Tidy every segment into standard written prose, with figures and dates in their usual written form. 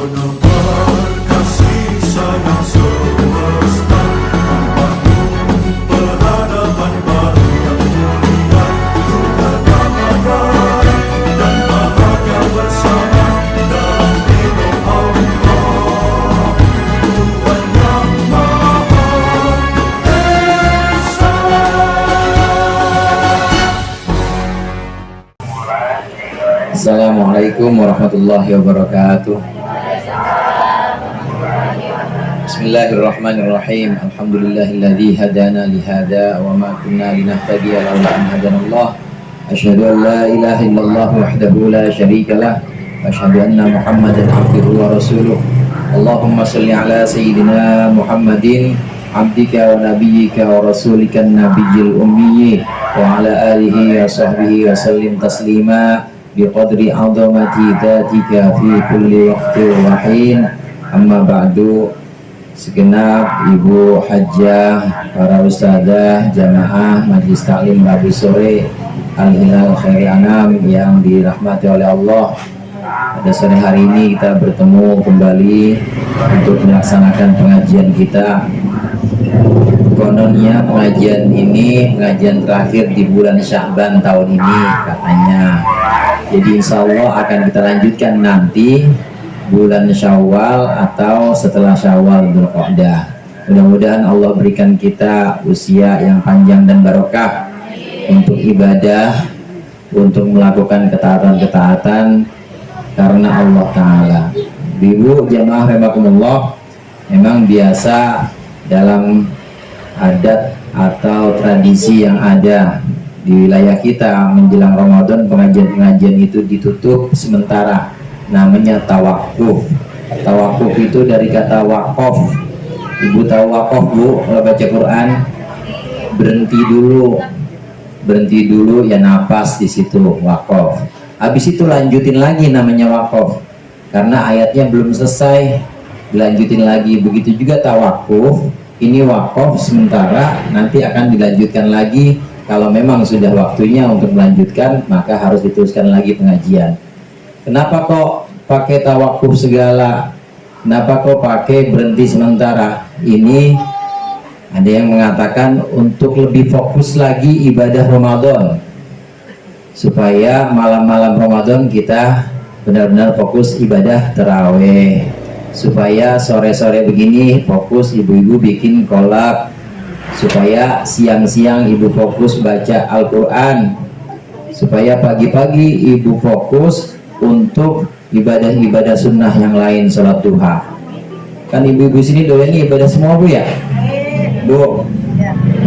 Assalamualaikum warahmatullahi wabarakatuh. Bismillahirrahmanirrahim. Alhamdulillahilladzi hadana lihada wa ma kunna linahtadiya laula an hadanallah. Asyhadu an la ilaha illallah wahdahu la syarikalah wa asyhadu anna Muhammadan abduhu wa rasuluh. Allahumma shalli ala sayyidina Muhammadin abdika wa nabiyyika wa rasulika nabiyil ummiyyi wa ala alihi wa sahbihi wa sallim taslima biqadri azamati dzatika fi kulli waqtin wa hin. Amma ba'du. Segenap ibu hajjah, para ustadzah, jamaah majlis taklim Rabu sore Al-Hilal Khairi Anam yang dirahmati oleh Allah. Pada sore hari ini kita bertemu kembali untuk melaksanakan pengajian kita. Kononnya pengajian ini pengajian terakhir di bulan Sya'ban tahun ini katanya. Jadi insya Allah akan kita lanjutkan nanti bulan Syawal atau setelah Syawal Dzulqa'dah. Mudah-mudahan Allah berikan kita usia yang panjang dan barokah untuk ibadah, untuk melakukan ketaatan-ketaatan karena Allah Ta'ala. Ibu jamaah rahimakumullah, memang biasa dalam adat atau tradisi yang ada di wilayah kita menjelang Ramadan, pengajian-pengajian itu ditutup sementara, namanya tawakuf. Tawakuf itu dari kata wakof. Ibu tahu wakof, Bu? Kalau baca Quran berhenti dulu ya, napas di situ, wakof. Habis itu lanjutin lagi, namanya wakof, karena ayatnya belum selesai, dilanjutin lagi. Begitu juga tawakuf, ini wakof sementara, nanti akan dilanjutkan lagi. Kalau memang sudah waktunya untuk melanjutkan, maka harus diteruskan lagi pengajian. Kenapa kok pakai tawakuf segala? Kenapa kok pakai berhenti sementara? Ini ada yang mengatakan untuk lebih fokus lagi ibadah Ramadan, supaya malam-malam Ramadan kita benar-benar fokus ibadah taraweh, supaya sore-sore begini fokus ibu-ibu bikin kolak, supaya siang-siang ibu fokus baca Al-Quran, supaya pagi-pagi ibu fokus untuk ibadah-ibadah sunnah yang lain, sholat duha. Kan ibu-ibu sini doyan ibadah semua, Bu, ya? Bu,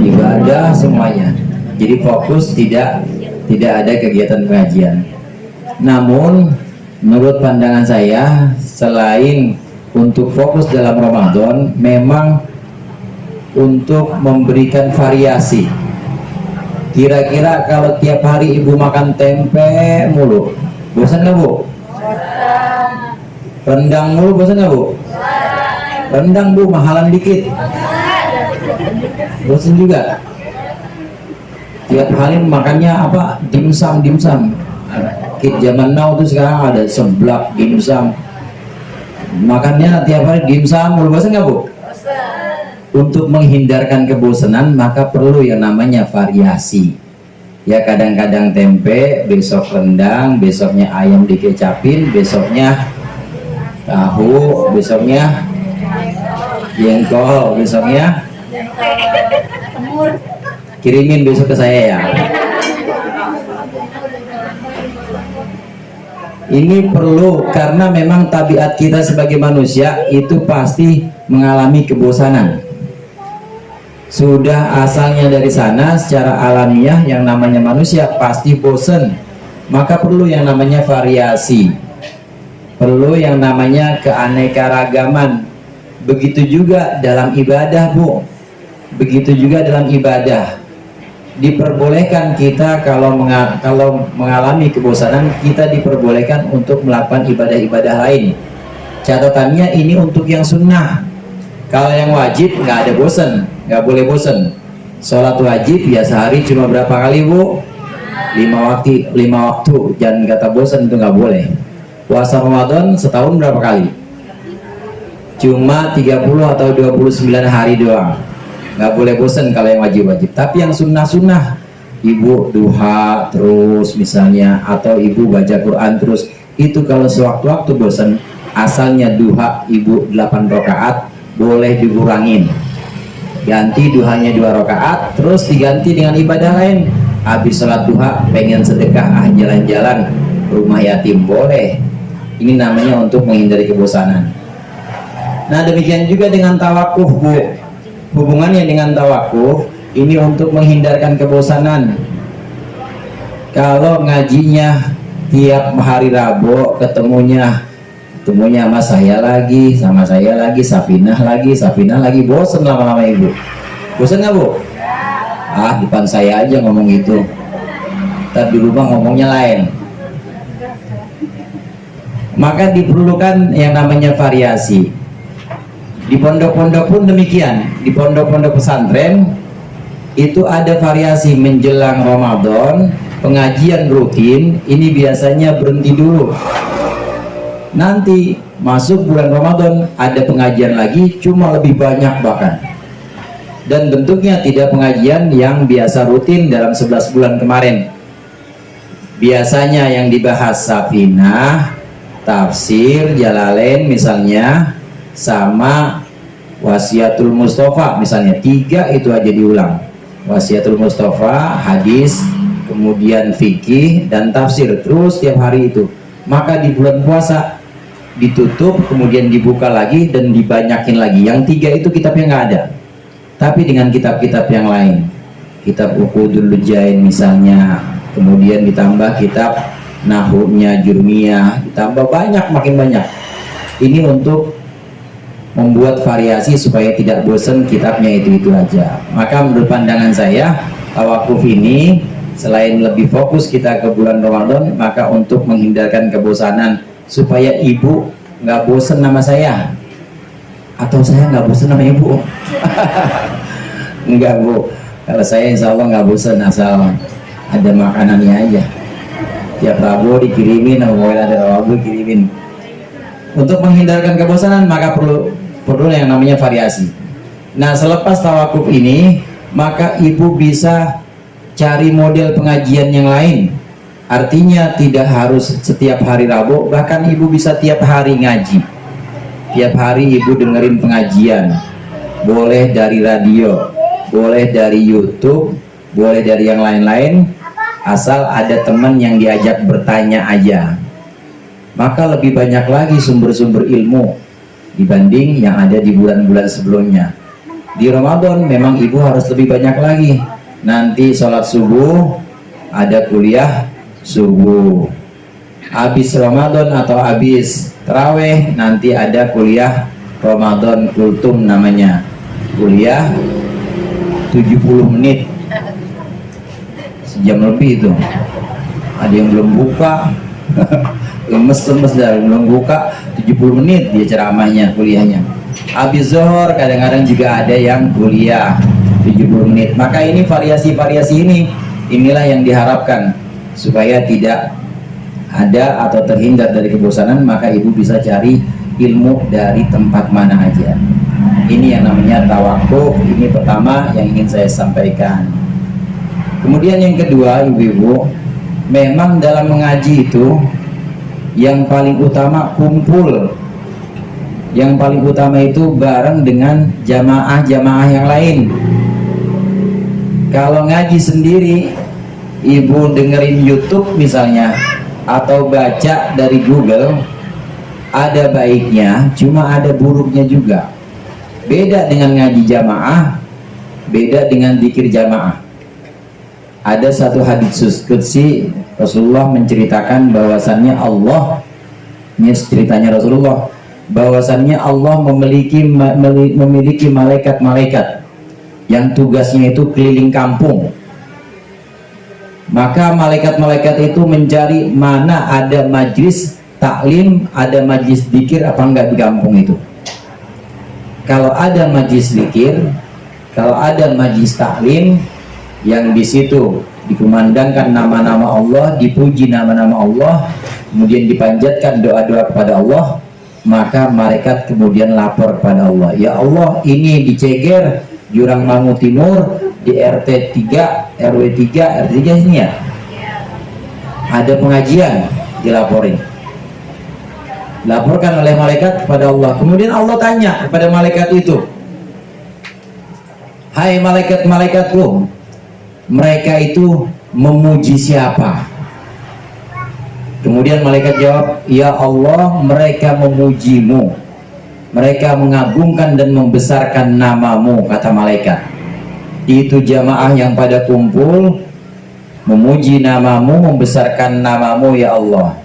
ibadah semuanya. Jadi fokus, tidak ada kegiatan pengajian. Namun menurut pandangan saya, selain untuk fokus dalam Ramadan, memang untuk memberikan variasi. Kira-kira kalau tiap hari ibu makan tempe mulu, bosan nggak, Bu? Rendang mulu, bosan nggak, Bu? Rendang, Bu, mahalan dikit. Bosan juga. Tiap hari makannya apa? Dimsum. Kit zaman now tuh sekarang ada seblak, dimsum. Makannya tiap hari dimsum mulu, bosan nggak, Bu? Untuk menghindarkan kebosanan, maka perlu yang namanya variasi. Ya, kadang-kadang tempe, besok rendang, besoknya ayam dikecapin, besoknya tahu, besoknya jengkol, besoknya kirimin besok ke saya ya. Ini perlu, karena memang tabiat kita sebagai manusia itu pasti mengalami kebosanan. Sudah asalnya dari sana, secara alamiah yang namanya manusia pasti bosen. Maka perlu yang namanya variasi, perlu yang namanya keanekaragaman. Begitu juga dalam ibadah, Bu. Begitu juga dalam ibadah. Diperbolehkan kita kalau mengalami kebosanan, kita diperbolehkan untuk melakukan ibadah-ibadah lain. Catatannya ini untuk yang sunnah. Kalau yang wajib nggak ada bosan, nggak boleh bosan. Sholat wajib ya sehari cuma berapa kali, Bu? 5 waktu. Jangan kata bosan, itu nggak boleh. Puasa Ramadan setahun berapa kali? cuma 30 atau 29 hari doang. Nggak boleh bosan kalau yang wajib-wajib. Tapi yang sunnah-sunnah, ibu duha terus misalnya, atau ibu baca Quran terus, itu kalau sewaktu-waktu bosan, asalnya duha ibu 8 rakaat, boleh dikurangin, ganti duhanya 2 rakaat, terus diganti dengan ibadah lain. Habis sholat duha pengen sedekah, jalan-jalan rumah yatim, boleh. Ini namanya untuk menghindari kebosanan. Nah demikian juga dengan tawakuf, Bu. Hubungannya dengan tawakuf ini untuk menghindarkan kebosanan. Kalau ngajinya tiap hari Rabu ketemunya sama saya lagi, Safinah lagi, bosen lama-lama ibu. Bosen nggak, Bu? Ah, depan saya aja ngomong gitu, tapi di rumah ngomongnya lain. Maka diperlukan yang namanya variasi. Di pondok-pondok pun demikian. Di pondok-pondok pesantren itu ada variasi. Menjelang Ramadan pengajian rutin ini biasanya berhenti dulu, nanti masuk bulan Ramadan ada pengajian lagi, cuma lebih banyak bahkan, dan bentuknya tidak pengajian yang biasa rutin dalam 11 bulan kemarin. Biasanya yang dibahas Safinah, tafsir Jalalain misalnya, sama Wasiatul Mustafa misalnya, 3 itu aja diulang. Wasiatul Mustafa, hadis, kemudian fikih dan tafsir, terus tiap hari itu. Maka di bulan puasa ditutup, kemudian dibuka lagi dan dibanyakin lagi. Yang 3 itu kitabnya nggak ada, tapi dengan kitab-kitab yang lain, kitab Uqudul Lujain misalnya, kemudian ditambah kitab Nahunya Jurmiyah, ditambah banyak, makin banyak. Ini untuk membuat variasi supaya tidak bosan kitabnya itu aja. Maka menurut pandangan saya, tawakuf ini selain lebih fokus kita ke bulan Ramadan, maka untuk menghindarkan kebosanan, supaya ibu nggak bosan nama saya, atau saya nggak bosan sama ibu. Enggak, Bu, kalau saya insya Allah nggak bosan, asal ada makanannya aja. Tiap Rabu dikirimin, ada Rabu dikirimin. Untuk menghindarkan kebosanan maka perlu yang namanya variasi. Nah selepas tawakuf ini, maka ibu bisa cari model pengajian yang lain. Artinya tidak harus setiap hari Rabu, bahkan ibu bisa tiap hari ngaji. Tiap hari ibu dengerin pengajian, boleh dari radio, boleh dari YouTube, boleh dari yang lain-lain, asal ada teman yang diajak bertanya aja. Maka lebih banyak lagi sumber-sumber ilmu dibanding yang ada di bulan-bulan sebelumnya. Di Ramadan memang ibu harus lebih banyak lagi. Nanti sholat subuh ada kuliah subuh, habis Ramadan atau habis taraweh nanti ada kuliah Ramadan kultum namanya, kuliah 70 menit, sejam lebih itu. Ada yang belum buka lemes-lemes dah, belum buka 70 menit dia ceramahnya, kuliahnya. Habis zuhur kadang-kadang juga ada yang kuliah 70 menit. Maka ini variasi-variasi inilah yang diharapkan supaya tidak ada atau terhindar dari kebosanan. Maka ibu bisa cari ilmu dari tempat mana aja. Ini yang namanya tawakuf. Ini pertama yang ingin saya sampaikan. Kemudian yang kedua, ibu-ibu, memang dalam mengaji itu yang paling utama kumpul. Yang paling utama itu bareng dengan jamaah-jamaah yang lain. Kalau ngaji sendiri, ibu dengerin YouTube misalnya, atau baca dari Google, ada baiknya, cuma ada buruknya juga. Beda dengan ngaji jamaah, beda dengan zikir jamaah. Ada satu hadits qudsi, Rasulullah menceritakan bahwasannya Allah, ini ceritanya Rasulullah, bahwasannya Allah memiliki malaikat-malaikat yang tugasnya itu keliling kampung. Maka malaikat-malaikat itu mencari mana ada majlis taklim, ada majlis zikir apa enggak di kampung itu. Kalau ada majlis zikir, kalau ada majlis taklim yang di situ dikumandangkan nama-nama Allah, dipuji nama-nama Allah, kemudian dipanjatkan doa-doa kepada Allah, Maka malaikat kemudian lapor kepada Allah, ya Allah, ini di Ceger, Jurang Mangu Timur, di RT 3, RW 3, RT 3 sini ya, ada pengajian, dilaporin. Laporkan oleh malaikat kepada Allah. Kemudian Allah tanya kepada malaikat itu, hai malaikat-malaikatku, mereka itu memuji siapa? Kemudian malaikat jawab, ya Allah, mereka memujimu, mereka mengagungkan dan membesarkan namamu, kata malaikat. Itu jamaah yang pada kumpul memuji namamu, membesarkan namamu, ya Allah.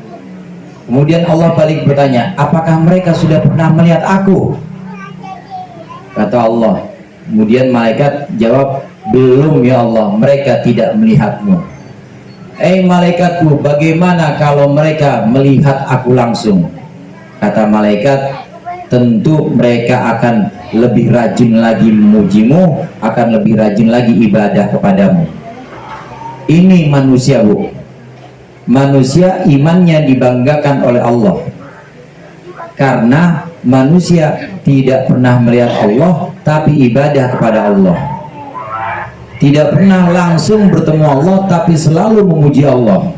Kemudian Allah balik bertanya, apakah mereka sudah pernah melihat aku? Kata Allah. Kemudian malaikat jawab, belum ya Allah, mereka tidak melihatmu. Malaikatku, bagaimana kalau mereka melihat aku langsung? Kata malaikat, tentu mereka akan lebih rajin lagi memujimu, akan lebih rajin lagi ibadah kepadamu. Ini manusia, Bu. Manusia imannya dibanggakan oleh Allah, karena manusia tidak pernah melihat Allah tapi ibadah kepada Allah. Tidak pernah langsung bertemu Allah tapi selalu memuji Allah.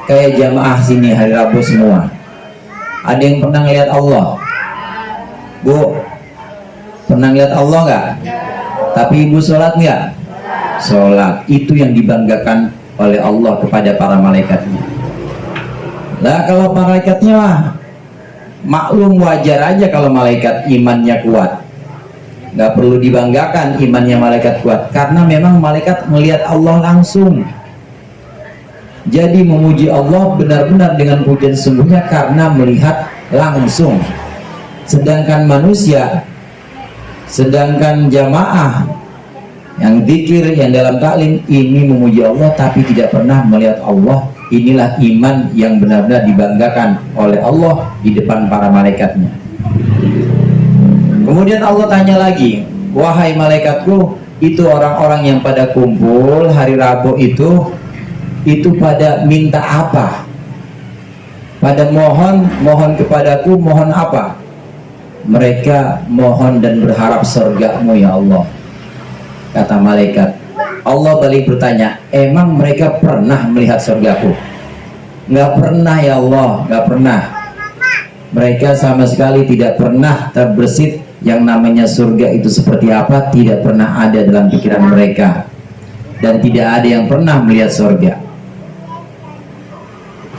Kayak jamaah sini hari Rabu semua, ada yang pernah lihat Allah? Bu, pernah lihat Allah nggak? Tapi ibu sholat nggak? Sholat. Itu yang dibanggakan oleh Allah kepada para malaikatnya. Lah kalau malaikatnya mah maklum, wajar aja kalau malaikat imannya kuat. Nggak perlu dibanggakan imannya malaikat kuat, karena memang malaikat melihat Allah langsung. Jadi memuji Allah benar-benar dengan pujian sesungguhnya karena melihat langsung. Sedangkan manusia, sedangkan jamaah yang zikir, yang dalam taklim, ini memuji Allah tapi tidak pernah melihat Allah. Inilah iman yang benar-benar dibanggakan oleh Allah di depan para malaikatnya. Kemudian Allah tanya lagi, wahai malaikatku, itu orang-orang yang pada kumpul hari Rabu itu pada minta apa? Pada mohon kepadaku, mohon apa? Mereka mohon dan berharap surgamu ya Allah. Kata malaikat. Allah balik bertanya, emang mereka pernah melihat surgaku? Nggak pernah ya Allah, nggak pernah. Mereka sama sekali tidak pernah terbersit yang namanya surga itu seperti apa, tidak pernah ada dalam pikiran mereka, dan tidak ada yang pernah melihat surga.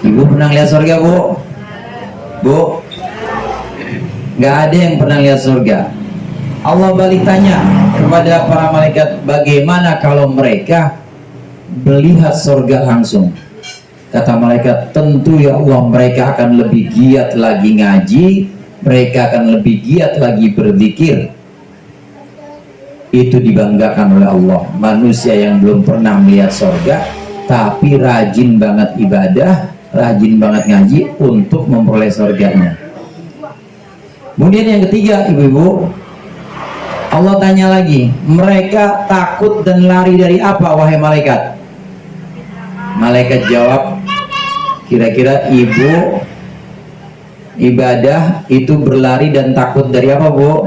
Ibu pernah lihat surga, Bu? Bu? Nggak ada yang pernah lihat surga. Allah balik tanya kepada para malaikat, bagaimana kalau mereka melihat surga langsung? Kata malaikat, tentu ya Allah, mereka akan lebih giat lagi ngaji, mereka akan lebih giat lagi berzikir. Itu dibanggakan oleh Allah. Manusia yang belum pernah melihat surga tapi rajin banget ibadah, rajin banget ngaji untuk memperoleh surganya. Kemudian yang ketiga, ibu-ibu, Allah tanya lagi, mereka takut dan lari dari apa, wahai malaikat? Malaikat jawab, kira-kira ibu ibadah itu berlari dan takut dari apa, Bu?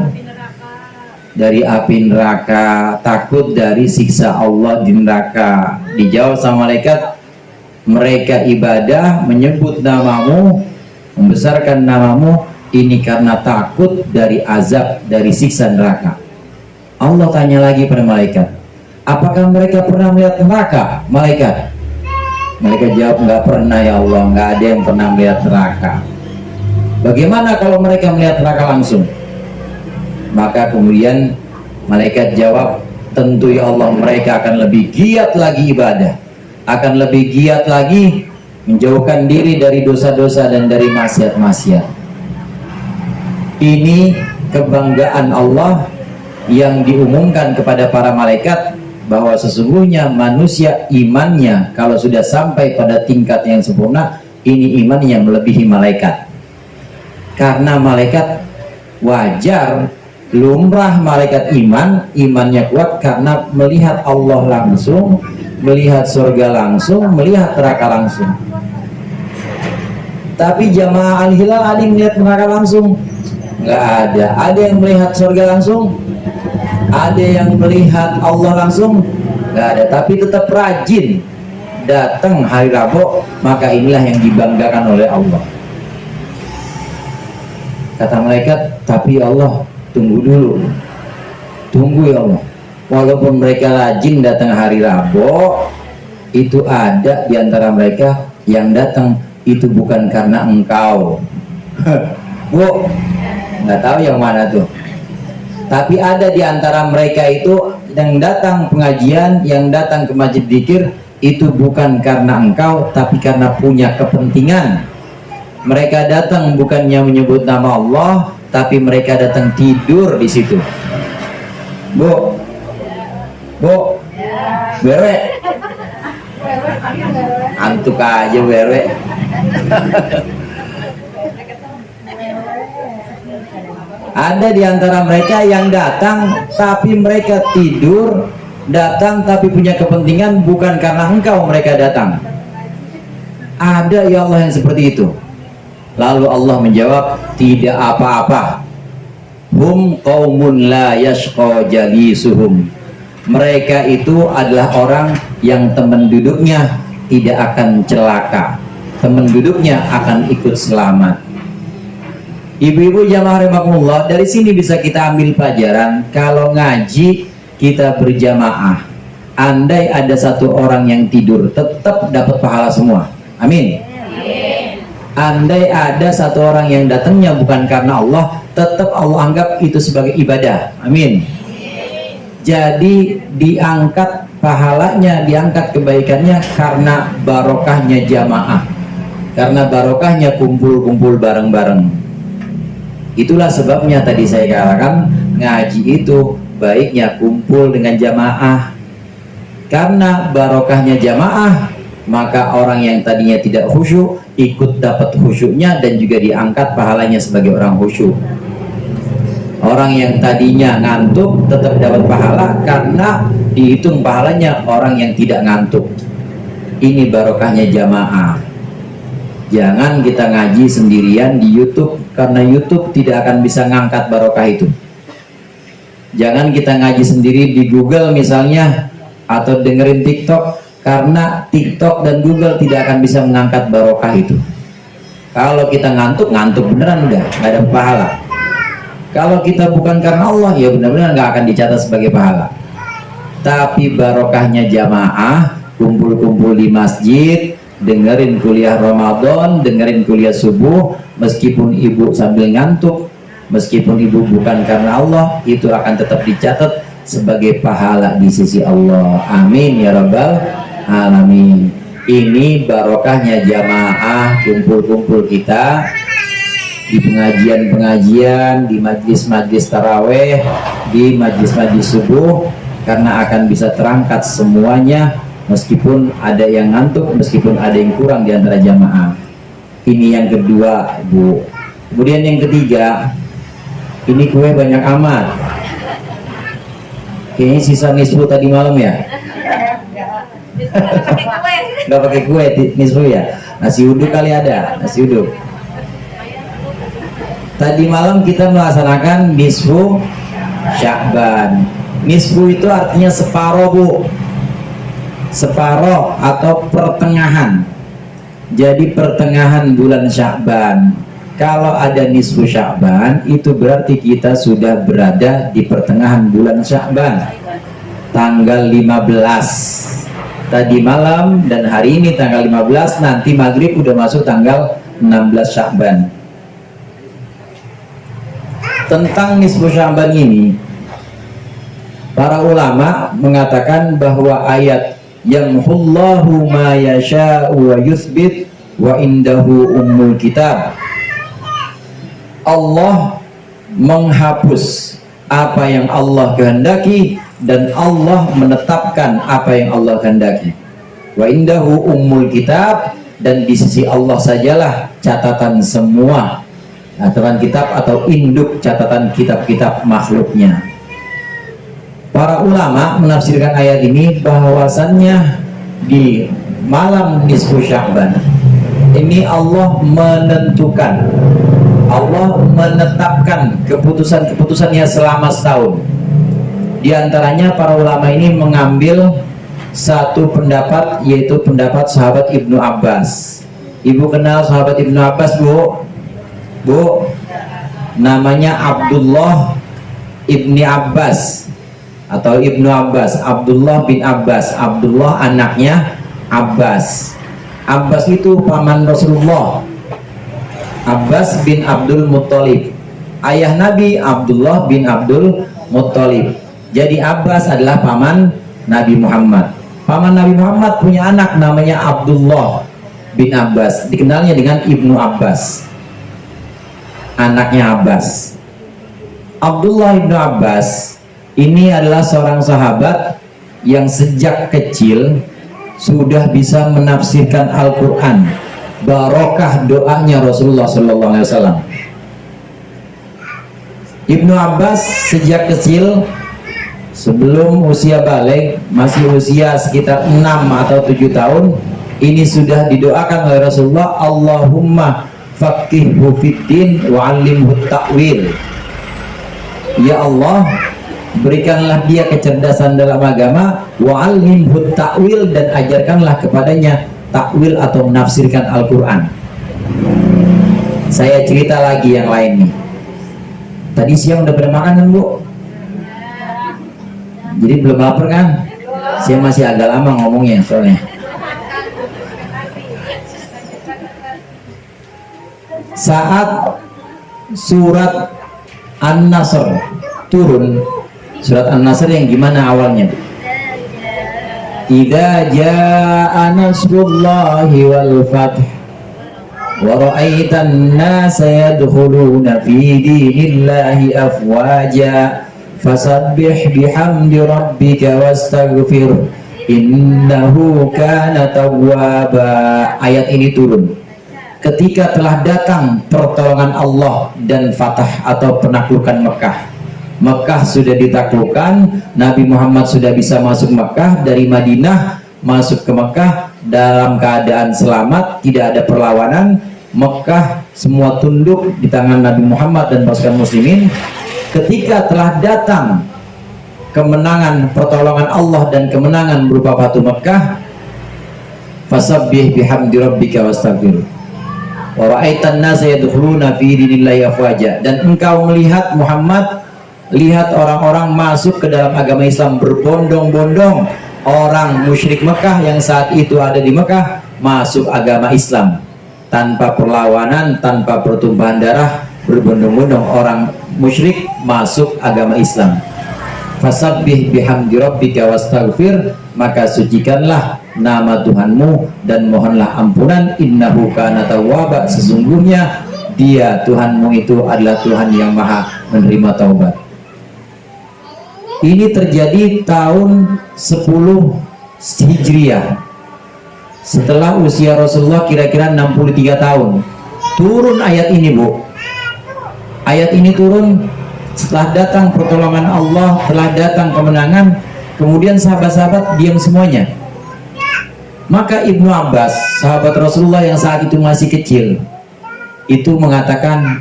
Dari api neraka, takut dari siksa Allah di neraka. Dijawab sama malaikat, mereka ibadah menyebut namamu, membesarkan namamu, ini karena takut dari azab, dari siksa neraka. Allah tanya lagi pada malaikat, apakah mereka pernah melihat neraka? Malaikat jawab, nggak pernah ya Allah, nggak ada yang pernah melihat neraka. Bagaimana kalau mereka melihat neraka langsung? Maka kemudian malaikat jawab, tentu ya Allah, mereka akan lebih giat lagi ibadah, akan lebih giat lagi menjauhkan diri dari dosa-dosa dan dari maksiat-maksiat. Ini kebanggaan Allah yang diumumkan kepada para malaikat, bahwa sesungguhnya manusia imannya kalau sudah sampai pada tingkat yang sempurna, ini imannya melebihi malaikat. Karena malaikat wajar, lumrah malaikat imannya kuat karena melihat Allah langsung, melihat surga langsung, melihat neraka langsung. Tapi jamaah Al-Hilal ada yang melihat neraka langsung? Nggak ada. Ada yang melihat surga langsung? Ada yang melihat Allah langsung? Nggak ada. Tapi tetap rajin datang hari Rabu, maka inilah yang dibanggakan oleh Allah. Kata malaikat, tapi Allah tunggu dulu, tunggu ya Allah. Walaupun mereka rajin datang hari Rabu, itu ada di antara mereka yang datang itu bukan karena engkau. Bu, nggak tahu yang mana tuh. Tapi ada di antara mereka itu yang datang pengajian, yang datang ke masjid dzikir itu bukan karena engkau, tapi karena punya kepentingan. Mereka datang bukannya menyebut nama Allah, tapi mereka datang tidur di situ. Bu, bu, wewe, antuk aja wewe. Ada di antara mereka yang datang tapi mereka tidur, datang tapi punya kepentingan bukan karena engkau mereka datang. Ada ya Allah yang seperti itu. Lalu Allah menjawab, tidak apa-apa. Hum qaumun la yashqa jalisuhum. Mereka itu adalah orang yang teman duduknya tidak akan celaka, teman duduknya akan ikut selamat. Ibu-ibu jamaah rahimakumullah, dari sini bisa kita ambil pelajaran kalau ngaji kita berjamaah. Andai ada satu orang yang tidur, tetap dapat pahala semua. Amin. Andai ada satu orang yang datangnya bukan karena Allah, tetap Allah anggap itu sebagai ibadah. Amin. Jadi diangkat pahalanya, diangkat kebaikannya karena barokahnya jamaah, karena barokahnya kumpul-kumpul bareng-bareng. Itulah sebabnya tadi saya katakan ngaji itu baiknya kumpul dengan jamaah. Karena barokahnya jamaah, maka orang yang tadinya tidak khusyuk ikut dapat khusyuknya dan juga diangkat pahalanya sebagai orang khusyuk. Orang yang tadinya ngantuk tetap dapat pahala karena dihitung pahalanya orang yang tidak ngantuk. Ini barokahnya jamaah. Jangan kita ngaji sendirian di YouTube, karena YouTube tidak akan bisa ngangkat barokah itu. Jangan kita ngaji sendiri di Google misalnya, atau dengerin TikTok, karena TikTok dan Google tidak akan bisa mengangkat barokah itu. Kalau kita ngantuk beneran udah nggak ada pahala. Kalau kita bukan karena Allah, ya benar-benar nggak akan dicatat sebagai pahala. Tapi barokahnya jamaah, kumpul-kumpul di masjid, dengerin kuliah Ramadan, dengerin kuliah subuh, meskipun ibu sambil ngantuk, meskipun ibu bukan karena Allah, itu akan tetap dicatat sebagai pahala di sisi Allah. Amin ya rabbal alamin. Ini barokahnya jamaah, kumpul-kumpul kita di pengajian-pengajian, di majlis-majlis taraweh, di majlis-majlis subuh, karena akan bisa terangkat semuanya. Meskipun ada yang ngantuk, meskipun ada yang kurang di antara jamaah. Ini yang kedua, Bu. Kemudian yang ketiga, ini kue banyak amat. Kayaknya sisa nisfu tadi malam ya? Nggak pakai kue nisfu ya? Nasi uduk kali ada, nasi uduk. Tadi malam kita melaksanakan nisfu Sya'ban. Nisfu itu artinya separuh, Bu. Separuh atau pertengahan. Jadi pertengahan bulan Sya'ban. Kalau ada nisfu Sya'ban, itu berarti kita sudah berada di pertengahan bulan Sya'ban, tanggal 15 tadi malam, dan hari ini tanggal 15, nanti maghrib udah masuk tanggal 16 Sya'ban. Tentang nisfu Sya'ban ini, para ulama mengatakan bahwa ayat yamhullahu ma yasha'u wa yuthbit wa indahu ummul kitab, Allah menghapus apa yang Allah kehendaki dan Allah menetapkan apa yang Allah kehendaki. Wa indahu ummul kitab, dan di sisi Allah sajalah catatan semua, catatan kitab atau induk catatan kitab-kitab makhluknya. Para ulama menafsirkan ayat ini bahwasannya di malam nisfu Sya'ban ini Allah menentukan, Allah menetapkan keputusan-keputusannya selama setahun. Di antaranya para ulama ini mengambil satu pendapat, yaitu pendapat sahabat Ibnu Abbas. Ibu kenal sahabat Ibnu Abbas, Bu? Bu, namanya Abdullah Ibni Abbas atau Ibnu Abbas, Abdullah bin Abbas. Abdullah anaknya Abbas. Abbas itu paman Rasulullah, Abbas bin Abdul Muttalib. Ayah Nabi Abdullah bin Abdul Muttalib. Jadi Abbas adalah paman Nabi Muhammad. Paman Nabi Muhammad punya anak namanya Abdullah bin Abbas, dikenalnya dengan Ibnu Abbas, anaknya Abbas. Abdullah bin Abbas ini adalah seorang sahabat yang sejak kecil sudah bisa menafsirkan Al-Quran, barokah doanya Rasulullah SAW. Ibnu Abbas sejak kecil, sebelum usia balik, masih usia sekitar 6 atau 7 tahun, ini sudah didoakan oleh Rasulullah, Allahumma faqihhu fiddin wa 'allimhu ta'wil. Ya Allah, berikanlah dia kecerdasan dalam agama, wa 'allimhu ta'wil, dan ajarkanlah kepadanya takwil atau menafsirkan Al-Quran. Saya cerita lagi yang lain nih. Tadi siang udah pada makan kan, Bu? Jadi belum lapar kan? Saya masih agak lama ngomongnya soalnya. Saat surat An-Nasr turun, surat An-Nasr yang gimana awalnya? Idza jaa nasrullahi wal fath wa ra'aitan nasa yadkhuluna fi dinillahi afwaja fasabbih bihamdi rabbika wastaghfir innahu kana tawwaba. Ayat ini turun ketika telah datang pertolongan Allah dan fatah atau penaklukan Mekah. Mekah sudah ditaklukkan, Nabi Muhammad sudah bisa masuk Mekah. Dari Madinah masuk ke Mekah dalam keadaan selamat, tidak ada perlawanan. Mekah semua tunduk di tangan Nabi Muhammad dan pasukan muslimin. Ketika telah datang kemenangan, pertolongan Allah dan kemenangan berupa Fatu Mekah, fasabbih bihamdi rabbika wastaghfir wa ra'aitan nasa yadkhuluna fi dinillahi afwaja. Dan engkau melihat Muhammad, lihat orang-orang masuk ke dalam agama Islam berbondong-bondong. Orang musyrik Mekah yang saat itu ada di Mekah masuk agama Islam tanpa perlawanan, tanpa pertumpahan darah, berbondong-bondong orang musyrik masuk agama Islam. Fasabbih bihamdi rabbika wastaghfir, maka sucikanlah nama Tuhanmu dan mohonlah ampunan, innahu kana tawwaba, sesungguhnya dia Tuhanmu itu adalah Tuhan yang maha menerima taubat. Ini terjadi tahun 10 Hijriah, setelah usia Rasulullah kira-kira 63 tahun. Turun ayat ini, Bu. Ayat ini turun setelah datang pertolongan Allah, telah datang kemenangan, kemudian sahabat-sahabat diam semuanya. Maka Ibnu Abbas, sahabat Rasulullah yang saat itu masih kecil, itu mengatakan,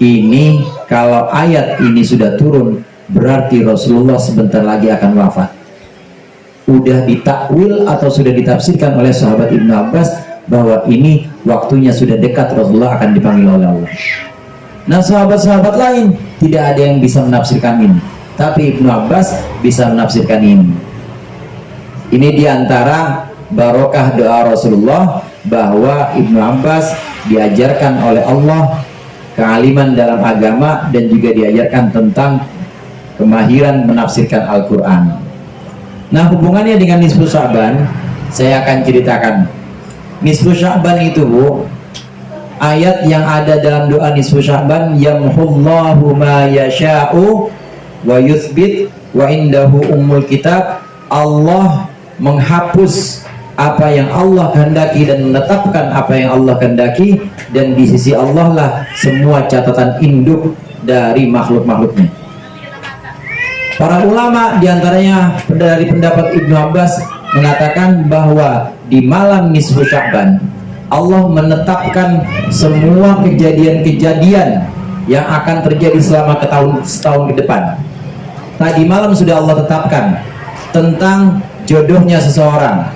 ini kalau ayat ini sudah turun, berarti Rasulullah sebentar lagi akan wafat. Udah ditakwil atau sudah ditafsirkan oleh sahabat Ibnu Abbas bahwa ini waktunya sudah dekat, Rasulullah akan dipanggil oleh Allah. Nah, sahabat-sahabat lain tidak ada yang bisa menafsirkan ini, tapi Ibnu Abbas bisa menafsirkan ini. Ini diantara barokah doa Rasulullah, bahwa Ibnu Abbas diajarkan oleh Allah kealiman dalam agama dan juga diajarkan tentang kemahiran menafsirkan Al-Quran. Nah, hubungannya dengan nisfu Sya'ban saya akan ceritakan. Nisfu Sya'ban itu, Bu, ayat yang ada dalam doa nisfu Sya'ban, yamhullahu ma yasha'u wa yuthbit wa indahu ummul kitab. Allah menghapus apa yang Allah kehendaki dan menetapkan apa yang Allah kehendaki, dan di sisi Allah lah semua catatan induk dari makhluk-makhluknya. Para ulama diantaranya dari pendapat Ibnu Abbas mengatakan bahwa di malam nisfu Sya'ban Allah menetapkan semua kejadian-kejadian yang akan terjadi selama setahun ke depan. Tadi malam sudah Allah tetapkan tentang jodohnya seseorang,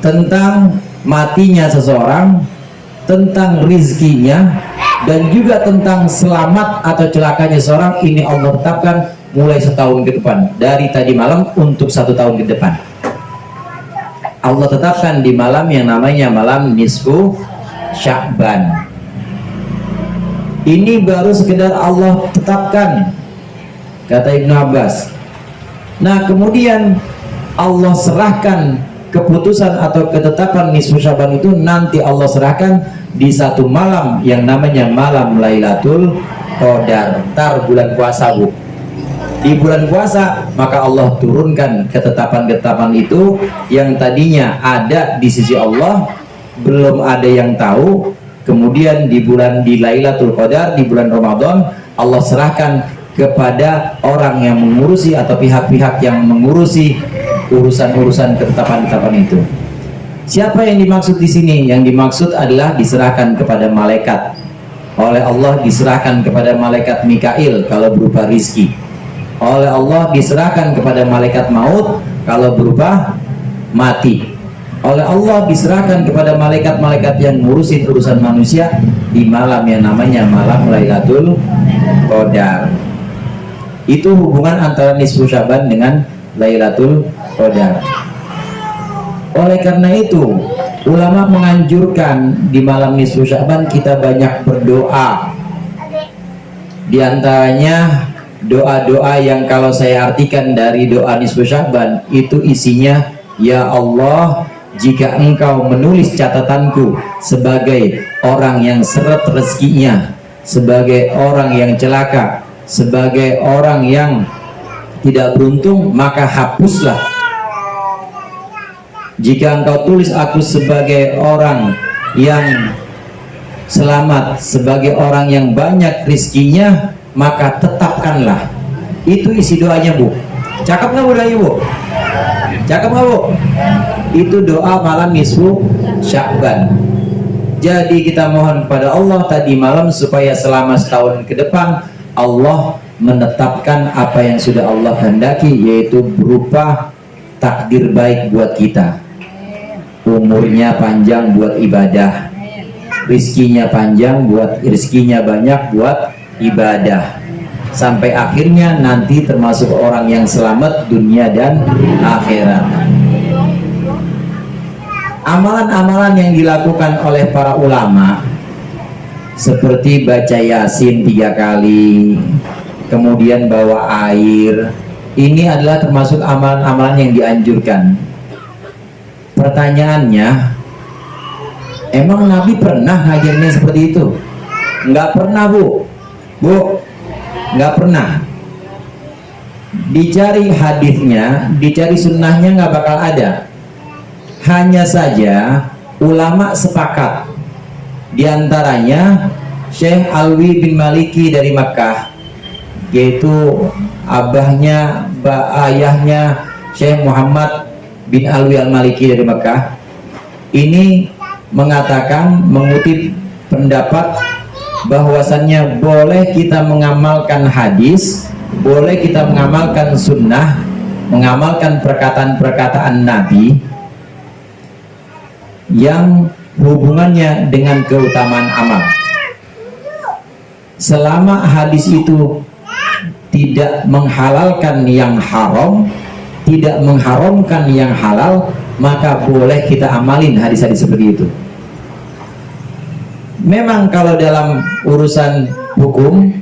tentang matinya seseorang, tentang rizkinya, dan juga tentang selamat atau celakanya seseorang. Ini Allah tetapkan mulai setahun ke depan, dari tadi malam untuk 1 tahun ke depan. Allah tetapkan di malam yang namanya malam nisfu Sya'ban. Ini baru sekedar Allah tetapkan, kata Ibnu Abbas. Nah, kemudian Allah serahkan keputusan atau ketetapan nisfu Sya'ban itu, nanti Allah serahkan di satu malam yang namanya malam Lailatul Qadar, tar bulan puasa, Bu. Di bulan puasa maka Allah turunkan ketetapan-ketetapan itu yang tadinya ada di sisi Allah, belum ada yang tahu. Kemudian di Lailatul Qadar, di bulan Ramadan, Allah serahkan kepada orang yang mengurusi atau pihak-pihak yang mengurusi urusan-urusan ketetapan-ketetapan itu. Siapa yang dimaksud di sini? Yang dimaksud adalah diserahkan kepada malaikat. Oleh Allah diserahkan kepada malaikat Mikail kalau berupa rizki. Oleh Allah diserahkan kepada malaikat maut kalau berupa mati. Oleh Allah diserahkan kepada malaikat-malaikat yang ngurusin urusan manusia di malam yang namanya malam Lailatul Qadar. Itu hubungan antara nisfu Sya'ban dengan Lailatul Qadar. Oleh karena itu, ulama menganjurkan di malam nisfu Sya'ban kita banyak berdoa. Di antaranya doa-doa yang kalau saya artikan dari doa nisfu Sya'ban itu isinya, ya Allah, jika engkau menulis catatanku sebagai orang yang seret rezekinya, sebagai orang yang celaka, sebagai orang yang tidak beruntung, maka hapuslah. Jika engkau tulis aku sebagai orang yang selamat, sebagai orang yang banyak rizkinya, maka tetapkanlah. Itu isi doanya, Bu. Cakep nggak Bu doanya, Bu? Cakep nggak, Bu? Itu doa malam nisfu Sya'ban. Jadi kita mohon kepada Allah tadi malam supaya selama setahun ke depan Allah menetapkan apa yang sudah Allah kehendaki, yaitu berupa takdir baik buat kita, umurnya panjang buat ibadah, rizkinya panjang buat rizkinya banyak buat ibadah, sampai akhirnya nanti termasuk orang yang selamat dunia dan akhirat. Amalan-amalan yang dilakukan oleh para ulama seperti baca Yasin 3 kali, kemudian bawa air, ini adalah termasuk amalan-amalan yang dianjurkan. Pertanyaannya, emang Nabi pernah ngajarnya seperti itu? Enggak pernah, Bu. Bu, nggak pernah. Dicari hadisnya, dicari sunnahnya nggak bakal ada. Hanya saja ulama sepakat, diantaranya Syekh Alwi bin Maliki dari Makkah, yaitu ayahnya Syekh Muhammad bin Alwi al-Maliki dari Makkah. Ini mengatakan, mengutip pendapat bahwasannya boleh kita mengamalkan hadis, boleh kita mengamalkan sunnah, mengamalkan perkataan-perkataan Nabi yang hubungannya dengan keutamaan amal, selama hadis itu tidak menghalalkan yang haram, tidak mengharamkan yang halal, maka boleh kita amalin hadis-hadis seperti itu. Memang kalau dalam urusan hukum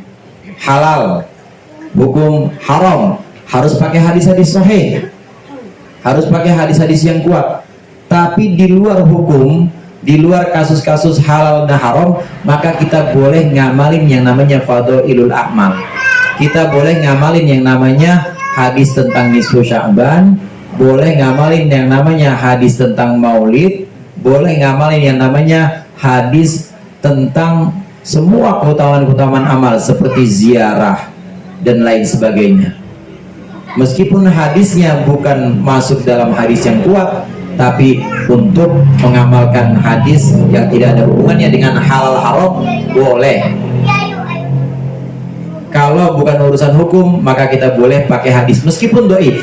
halal, hukum haram, harus pakai hadis-hadis sahih, harus pakai hadis-hadis yang kuat. Tapi di luar hukum, di luar kasus-kasus halal dan haram, maka kita boleh ngamalin yang namanya fadhailul a'mal. Kita boleh ngamalin yang namanya hadis tentang nisfu Sya'ban, boleh ngamalin yang namanya hadis tentang maulid, boleh ngamalin yang namanya hadis tentang semua keutamaan-keutamaan amal seperti ziarah dan lain sebagainya. Meskipun hadisnya bukan masuk dalam hadis yang kuat, Tapi untuk mengamalkan hadis yang tidak ada hubungannya dengan halal haram boleh. Kalau bukan urusan hukum maka kita boleh pakai hadis meskipun dhaif.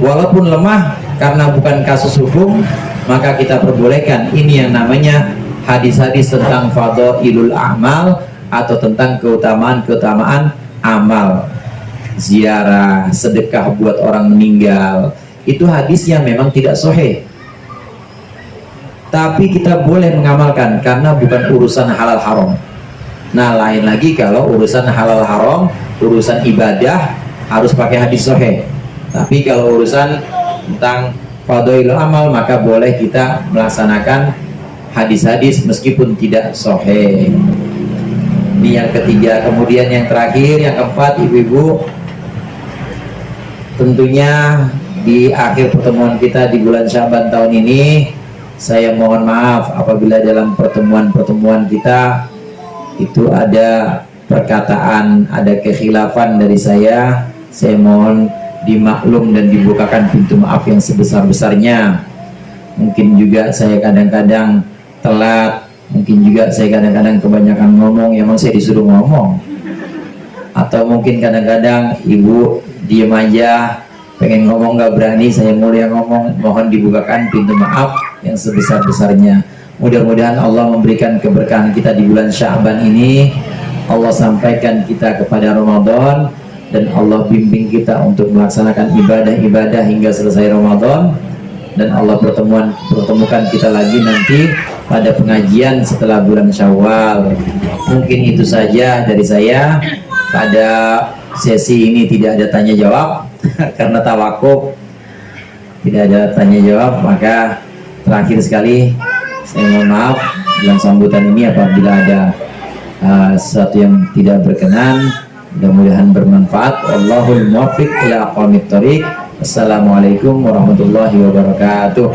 Walaupun lemah karena bukan kasus hukum, maka kita perbolehkan. Ini yang namanya hadis-hadis tentang fadhailul a'mal atau tentang keutamaan-keutamaan amal. Ziarah, sedekah buat orang meninggal, itu hadisnya memang tidak sahih, tapi kita boleh mengamalkan karena bukan urusan halal haram. Nah, lain lagi kalau urusan halal haram, urusan ibadah harus pakai hadis sahih. Tapi kalau urusan tentang fadhailul amal maka boleh kita melaksanakan hadis-hadis meskipun tidak sahih. Ini yang ketiga. Kemudian yang terakhir, yang keempat, ibu-ibu, tentunya di akhir pertemuan kita di bulan Syaban tahun ini, saya mohon maaf apabila dalam pertemuan-pertemuan kita itu ada perkataan, ada kekhilafan dari saya mohon dimaklum dan dibukakan pintu maaf yang sebesar-besarnya. Mungkin juga saya kadang-kadang telat, mungkin juga saya kadang-kadang kebanyakan ngomong, emang saya disuruh ngomong, atau mungkin kadang-kadang ibu diem aja, pengen ngomong gak berani, saya mulia ngomong. Mohon dibukakan pintu maaf yang sebesar-besarnya. Mudah-mudahan Allah memberikan keberkahan kita di bulan Sya'ban ini, Allah sampaikan kita kepada Ramadan, dan Allah bimbing kita untuk melaksanakan ibadah-ibadah hingga selesai Ramadan, dan Allah pertemukan kita lagi nanti pada pengajian setelah bulan Syawal. Mungkin itu saja dari saya. Pada sesi ini tidak ada tanya jawab karena tawakuf, tidak ada tanya jawab. Maka terakhir sekali saya mohon maaf dalam sambutan ini apabila ada sesuatu yang tidak berkenan. Mudah-mudahan bermanfaat. Wallahul muwaffiq ila aqwamit thoriq. Assalamualaikum warahmatullahi wabarakatuh.